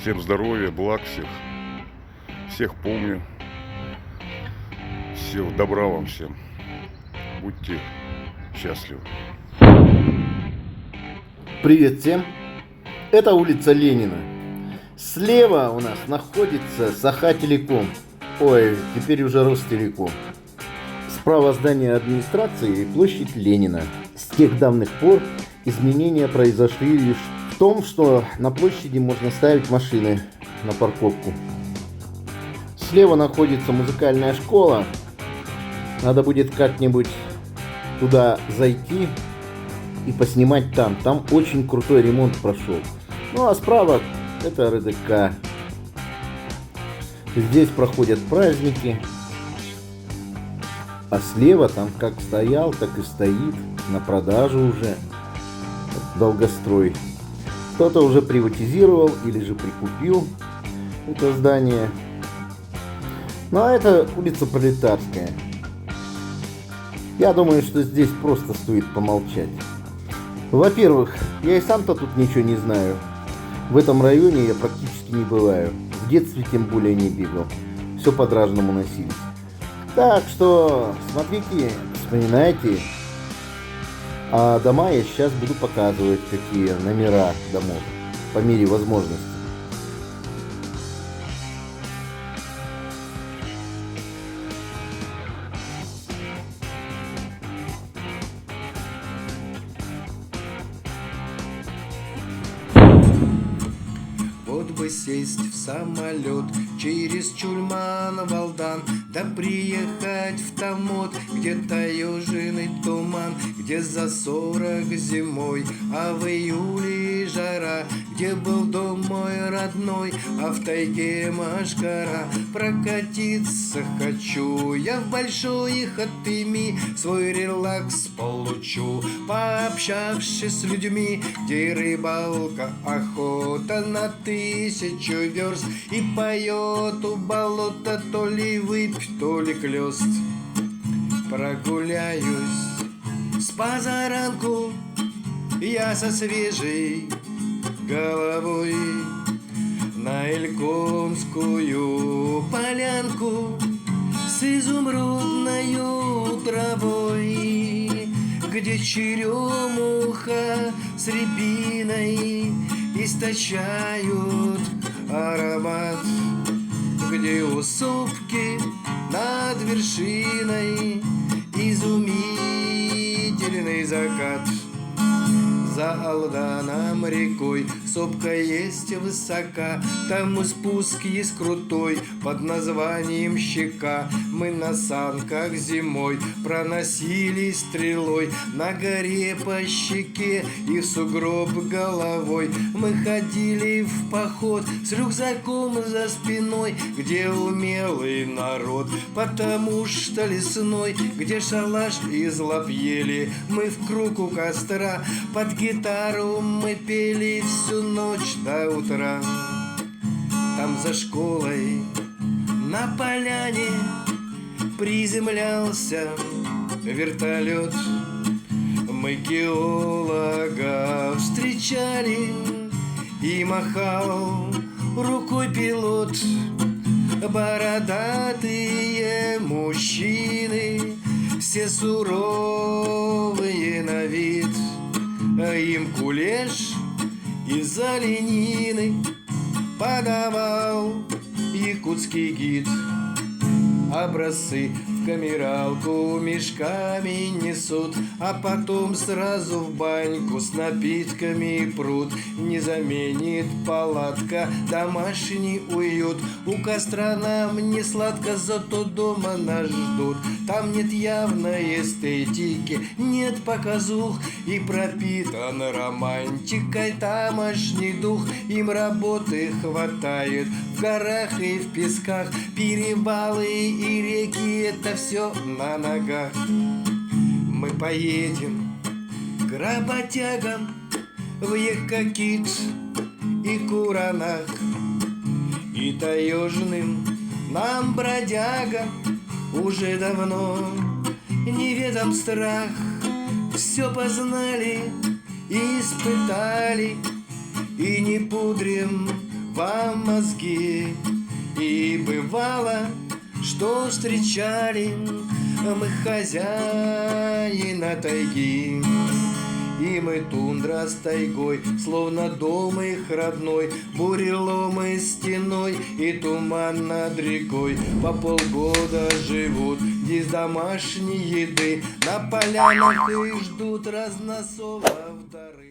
Всем здоровья, благ всех. Всех помню. Всего добра вам всем. Будьте счастливы. Привет всем! Это улица Ленина. Слева у нас находится Саха-Телеком. Ой, теперь уже Ростелеком. Справа здание администрации и площадь Ленина. С тех давних пор изменения произошли лишь в том, что на площади можно ставить машины на парковку. Слева находится музыкальная школа. Надо будет как-нибудь туда зайти и поснимать там. Там очень крутой ремонт прошел. Ну а справа это РДК. Здесь проходят праздники. А слева там как стоял, так и стоит. На продажу уже. Долгострой. Кто-то уже приватизировал или же прикупил это здание. Ну а это улица Пролетарская. Я думаю, что здесь просто стоит помолчать. Во-первых, я и сам-то тут ничего не знаю. В этом районе я практически не бываю. В детстве тем более не бегал. Все по-дражному носились. Так что смотрите, вспоминайте. А дома я сейчас буду показывать, какие номера домов, по мере возможности. Вот бы сесть в самолет через Чульман, Валдан, да приехать в Томот, где таежный туман, где за 40 зимой, а в июле жара, где был дом мой родной, а в тайге Машкара. Прокатиться хочу я в большой Хатыми, свой релакс получу, пообщавшись с людьми, где рыбалка, охота на 1000 верст, и поет у болота то ли выпь, то ли клёст. Прогуляюсь с позаранку я со свежей головой на Илькомскую полянку с изумрудною травой, где черемуха с рябиной источают аромат, где у сопки над вершиной изумительный закат. За Алданом рекой сопка есть высока, там и спуск есть крутой под названием Щека. Мы на санках зимой проносились стрелой на горе по щеке и в сугроб головой. Мы ходили в поход с рюкзаком за спиной, где умелый народ, потому что лесной, где шалаш из лап ели. Мы в круг у костра под гитару мы пели всю ночь до утра. Там за школой на поляне приземлялся вертолет. Мы геолога встречали, и махал рукой пилот. Бородатые мужчины, все суровые на вид, а им кулеш из оленины подавал якутский гид. Образцы в камералку мешками несут, а потом сразу в баньку с напитками прут. Не заменит палатка домашний уют, у костра нам не сладко, зато дома нас ждут. Там нет явной эстетики, нет показух, и пропитан романтикой тамошний дух. Им работы хватает в горах и в песках, перевалы и реки — это все на ногах. Мы поедем к работягам в Екакит и Куранах, и таежным нам, бродягам, уже давно неведом страх. Все познали и испытали, и не пудрим вам мозги. И бывало, что встречали мы хозяина тайги. И мы тундра с тайгой, словно дом их родной, буреломы стеной и туман над рекой. По полгода живут без домашней еды, на полянах их ждут разносолов дары.